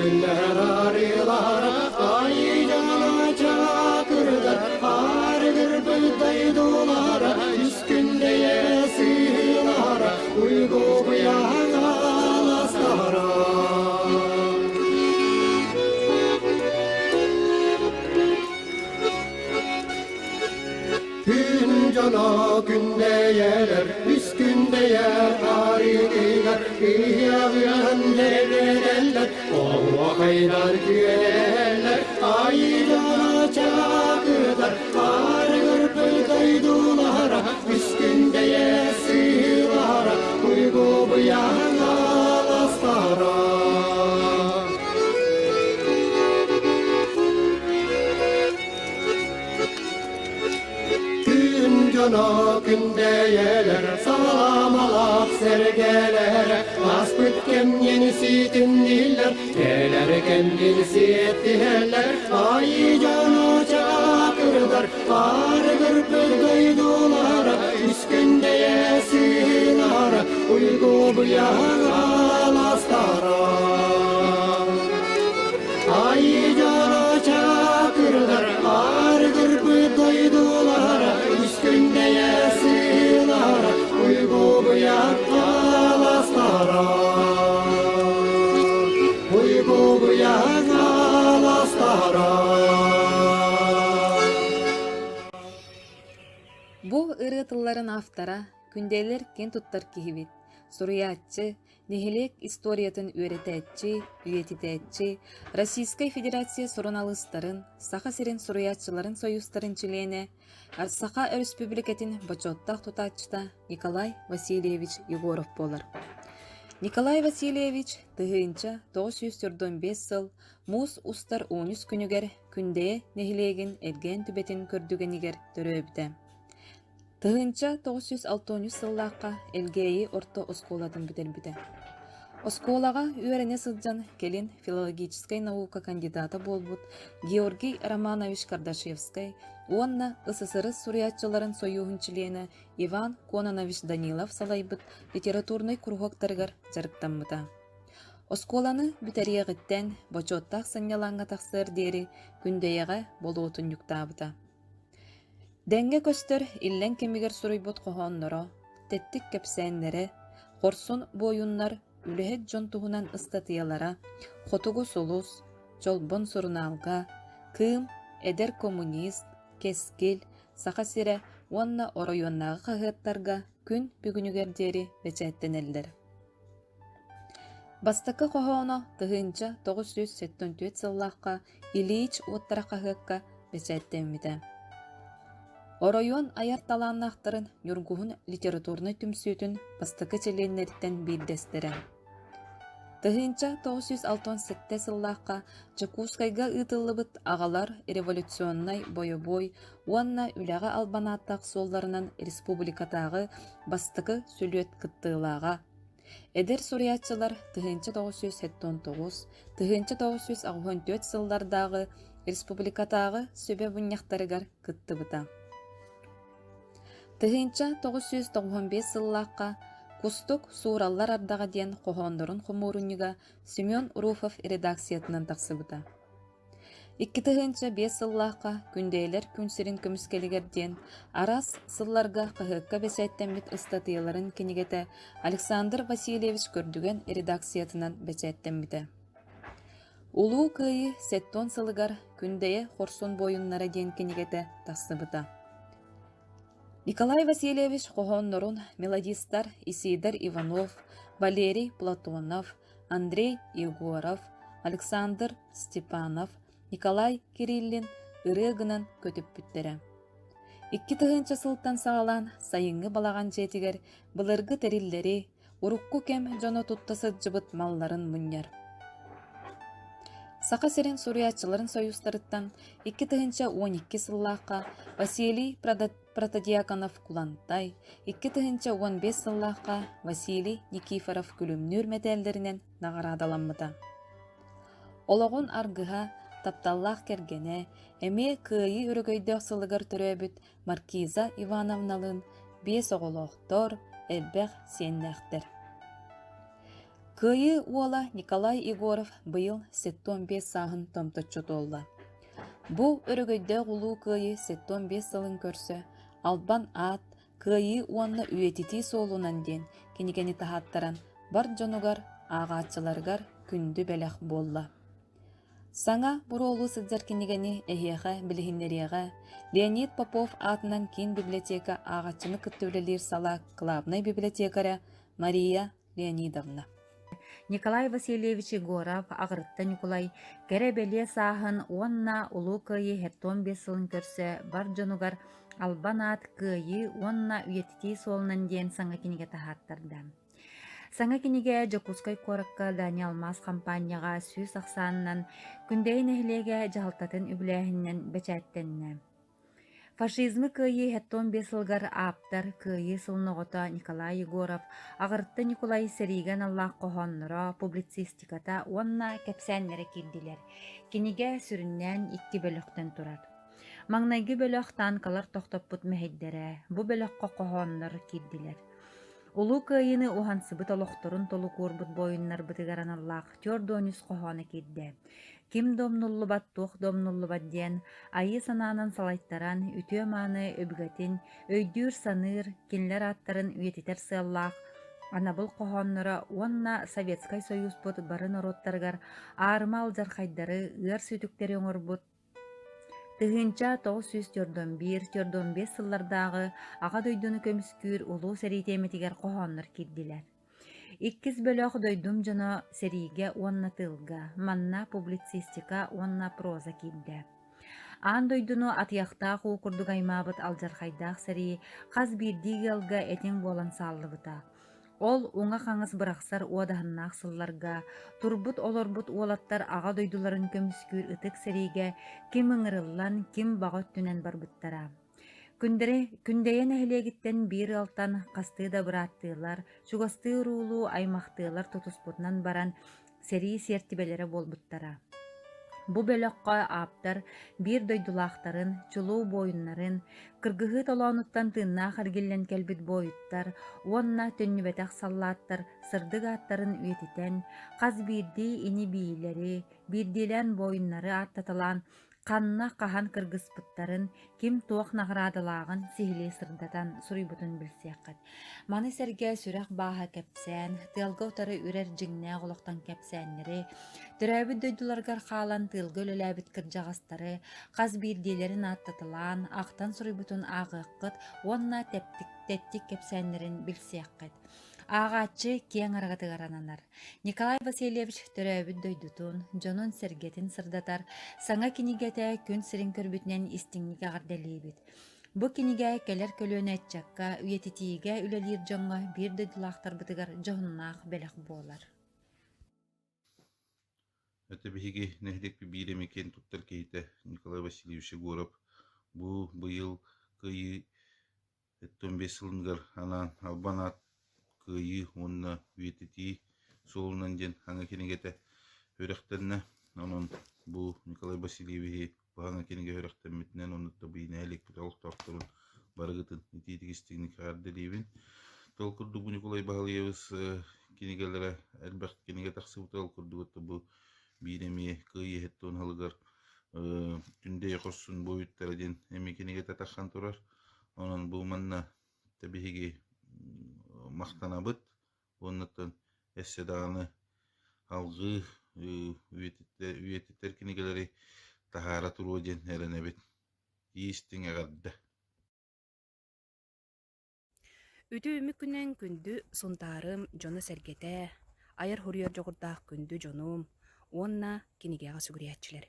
eller arılara aycana çakırlar Argır bıdaydılara üskünde yesilara Uygu bıyalaslara Cana günde yeler, üskünde yer haridiler, İhyaviyen devreler, ova kaynar güyeler, ay cana çakırlar, argır pıdaydılara, üskünde yesilara, uygu bıyan alaslara. Cana günde yeler, salamalak sergelere Aspıtkem yenisi dinliler, geler kendisi ettiler Ay cana çakırlar, argır pıdaydılara Üskünde yesilara, uygu bıyan alaslara Ay cana çakırlar, argır pıdaydılara Üskünde yesilara, uygu bıyan alaslara Uygu bıyan alaslara Bu ırıtılların aftara gündeler ken tuttar kihibit. Suriyatçı, nehilek istoriyatın üretitetçi, Российская Федерация sorunalısların, saha sirin suriyatçıların soyusların çilene, Saha Республикатын бачоттах тутачта Николай Васильевич Егоров болар. Николай Васильевич тыгынча 945 yıl Мус устар 13 күнүгер күндее нехилегин элген түбетин көрдүгенигер төрөбүтэ. Тыгынча 960 yılлакка элгейи орто осколатын бүтелбүтэ. Осколага үөрене сылжан келин филологической наука кандидата болбут Георгий Романович Кардашевский, онна СССР сурiyatçıların союхун члене Иван Кононович Данилов салайбыт литературный кругоктаргар жарыктанмыта. Осколаны бүтериягыттен бочоттах санялаңга тахсыр дери күндөйеге болуутун юктабыта. Денге көстөр иллен кемигер суруйбут кохонноро, теттик кепсеннере, хорсун боюннар үлэһет жон туһунан ыстатыялара, хотугу сулус, жолбон суруналга, кым, эдер коммунист, кескил, саха сире, уанна оройоннағы қағыттарға күн бүгінігердері бечәттенелдер. Бастакы қоғауна тыгынча 974 сыллаққа Ильич оттара қағыққа бечәттенмеді. Оройон аяр таланнақтарын юргуһун литературный түмсүтүн бастакы челеннерден билдестере. Тыгынча 967 сыллаққа Чакускайга ытыллыбыт ағалар революционнай бойобой уанна үләға албанаттақ солларынан республикатағы бастакы сүлөт кыттылаға. Эдер сурiyatçılar тыгынча 979, тыгынча 964 сыллардағы республикатағы сөбе бұньяқтарыгар кыттыбыта. Тыгынча 995 сыллаққа Кустук сураллар ардага диен кохондорун хомуруньюга Семен Уруфов редакциятынан тақсыбыта. 2-5 сыллаққа күнделер күнсерин көміскелігер диен арас сылларга қығыққа бесәттенбет ыстатыяларын кенегете Александр Васильевич көрдүген редакциятынан бесәттенбете. Улуу кыйы сеттон сылыгар күндее хорсон бойуннара диен кенегете тақсыбыта. Николай Васильевич кохоннорун мелодистар Исидор Иванов, Валерий Платонов, Андрей Егоров, Александр Степанов, Николай Кириллин ырыгынан көтүп бүттері. 2 сылттан сағалан сайыңы балаған жетігер былыргы териллери урукку кем жоно туттасы жыбыт малларын мұньяр. Сақа серен сурiyatçıların союстарыттан 2-12 сыллаққа Василий Протодиаконов Кулантай, 2-15 сыллаққа Василий Никифоров күлімнүр метелдерінен нағарадаланмыда. Олоғын аргыға тапталлақ кергене, әме кыйы үрігөйді сылығыр түрөбіт Маркиза Ивановналын 5 оғылоқтор әлбәқ сеннәқтер. Кыйы уола Николай Егоров быйыл 75 саһын томточчотолла. Бу өрөгөйдө гулуу кыйы 75 сылын көрсө, албан ат кыйы уонна үетити соолунан ден кинигени тахаттаран бар жонугар аагааччыларгар күндү белэх болла. Саңа буроолу сыдзар кинигени эхиэхэ билихиннериэҕэ Леонид Попов атынан кин библиотека аагааччыны кыттыбылелиир сала главный библиотекаря Мария Леонидовна. Николай Васильевич Егоров агырытта Николай керебеле саахын уонна улуу кыйы 75 сылын көрсө бар жонугар албан ат кыйы уонна үйетити соолунан диэн саңа киниге тахаттарда. Саңа киниге Жокускай коракка Дани Алмаз компанияга сүүс аксаанынан күндэйин эхлеге жалтатын үблээхиннен бечээттенне. Фашизмы кыйы 75 сылгар аптар кыйы сылногото Николай Егоров агырытта Николай Сериген Аллах кохоннора публицистиката уонна кепсәннере кирдилер. Киниге сүрүннән 2 бөлөктен турар. Маңнайгы бөлөк танкалар тохтоппут мэһиддере, бу бөлөккө кохоннор кирдилер. Улуу кыйыны ухансыбыт олохторун толу куорбут бойуннар бытыгаран Аллах тёрдонюс кохоны кирде. Ким домнуллубат туох домнуллубат диэн айы санаанан салайттаран үтүө мааны өбүгэтин өйдүүр саныыр кинлер аттарын үйетитер сыаллаах анабыл кохоннора уонна Советскай Союзбут барын ороттаргар аармал жархайдары ыар сүтүктери оҥорбут тыһынча 941-945 сыллардагы ага дойдуну көмүскүүр улуу сериитеметигер кохоннор кирдилер. 2 бөлөк дойдум жана сериге уонна тылга, манна публицистика уонна проза кирде. Аан дойдуну атыяктаах уукурдук аймаабыт алжархайдаах сери хас бирдигелга этиң болан сааллыбыта. Ол уңа хаңыс бырахсар уадаһыннаах сылларга, турбут олорбут уолаттар ага дойдуларын көмүскүүр ытык сериге ким ыңырыллан, ким багот түнен барбыттара. Күндэйэн эхлегиттен бир алтан кастыыда бырааттыылар, чугастыы руулуу аймактыылар тутуспутунан баран сери сертибелере болбуттара. Бу бөлөккө аптар бир дойдулаахтарын, чулуу бойуннарын, кыргыһы толоонуттан тыыннаах аргиллен келбит бойуттар, уонна төннүбэтэх саллааттар, сырдык аттарын үетитен, каз бирди ини биилери, бирдилен бойуннары аттаталаан, канна кахан кыргыспыттарын, ким туох нагыраадалаагын сихили сырдатан суруйбутун билсиэккат. Маны серге сүрэх бааһа кэпсээн, тыалга утары үрэр жиңнээ олохтан кэпсээннери, төрөөбүт дойдуларгар хаалан тыалга өлөлөөбүт кырдьаҕастары, каз биирдиилерин аттаталаан, ахтан суруйбутун аагыаккыт, уонна теттик кэпсээннерин билсиэккат. Аагааччы киэң арагатыгарананар. Николай Васильевич төрөөбүт дойдутун, жонун сергетин сырдатар, саңа кинигете күн сирин көрбүтүнен истиңниге агардалиибит. Бу киниге келер көлөөнө этчакка, үйетитииге үлелиир жоңго бир дойдулаахтар бытыгар жоһуннаах белэх буолар. Это биһиги нэһлик бииремекен туттар кейте Николай Васильевич Егоров. Бу быйыл кыйы 15 сылынгар анан албанат кыйы онна үйетити соолунан ден аңа кенегете өрөхтенне. Онон бу Николай Васильевич аңа кенеге өрөхтенметинен онутта быйына элек буталыктаактырын барыгытын итиитигистигник ардылибин. Толкурду бу Николай Багалиевич кенегелere элбэх кенеге таксыбыта толкурдугутта бу бииреми кыйы хеттон халыгар түндө якорсун боюттара ден эми кенеге татахан турар. Онон бу манна табиһиги мактанабыт. Оннотон эссе даганы алгы үйетиттер кинигелери тахара туруу ден эренебит. Ийистиң агадда. Үтү үмүкүнен күндү сунтаарым жону сергете, айыр хуруйар жогурдаах күндү жонум, уонна кинигега сүгүриячилер.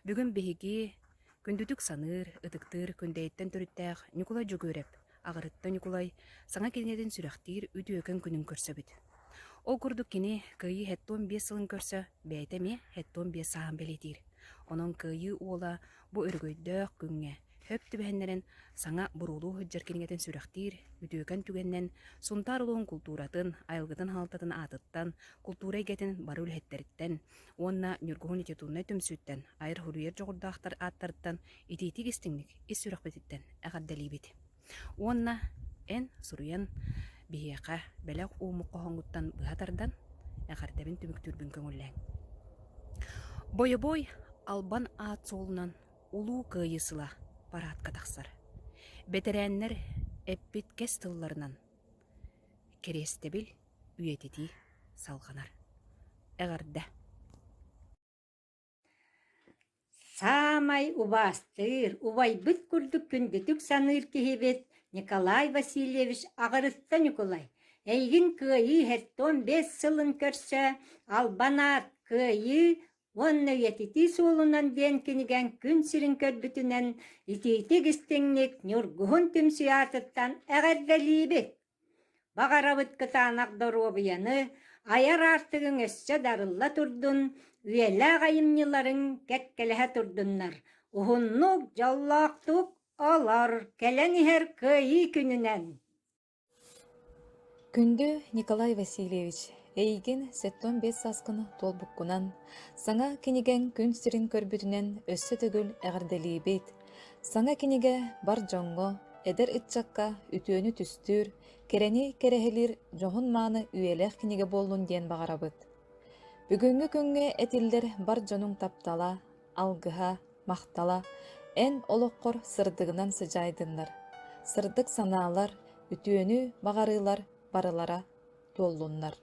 Бүгүн биһиги күндүтүк саныр, ытыктыр күндэйттен төрүttäэх Николай Жөгөреп, агырытта Николай саңа кинеден сүрэхтир үтүөкөн күнүн көрсөбүт. Ол курдук кини кыйы 75 сылын көрсө, бэйтэми 75 сахан белетир. Онон кыйы уола бу өргөйдөөх күнгө хөп түбэһэннерин саңа бурулуу хөджер кинигетен сүрэхтир үтүөкөн түгеннен сунтар улуун культуратын, айылгытын халтатын атыттан, культура игетин бары үлэхеттериттен, уонна нюргуһун итетуунай төмсүүттен, айыр хуруйар жогурдаахтар аттарыттан итиитик истиңник ис сүрэхбетиттен агаддалиибит. Уонна эн суруян биһиэхэ бэлэх уумукка хоҥуттан быһатардан әғардабин түмүктүрбүн көңүлләң. Бойобой албан аат соолунан улуу кыйысыла параатка тахсар. Бетерәннер эппит кес тылларынан керестебил үйетити салганар. Әғарда. Самай убастыр, убайбыт курдук күндүтүк саныр кихибет Николай Васильевич Агырытта Николай. Эйгин кыйы 15 сылын көрсө, албанат кыйы онны етити суолунан ден киниген күн сирин көрбүтүнен ититик истеңник нюргуһун түмсүятыттан әгәрдәлибет. Бағарабыт кытаанак доробияны, аяр артыгын өссө дарылла турдун, үйелі ғайымныларын кәткәләһә турдуннар. Ухуннук жаллақтук алар, кәләнихер кыйы күнүнен. Күндү Николай Васильевич эйгин 15 саскыны толбуккунан, саңа киниген күн сирин көрбүтүнен өссө төгүл әгәрделибет. Саңа киниге бар жоңго, эдер ытчакка үтүөнү түстүр, керени керехилир жоһун мааны үйелех киниге боллун диен бағарабыт. Бүгүнгү күнгө этилдер бар жонуң таптала, алгыха, мактала, эн олоккор сырдыгынан сыжайдыннар. Сырдык санаалар, үтүөнү бағарылар барылара толлуннар.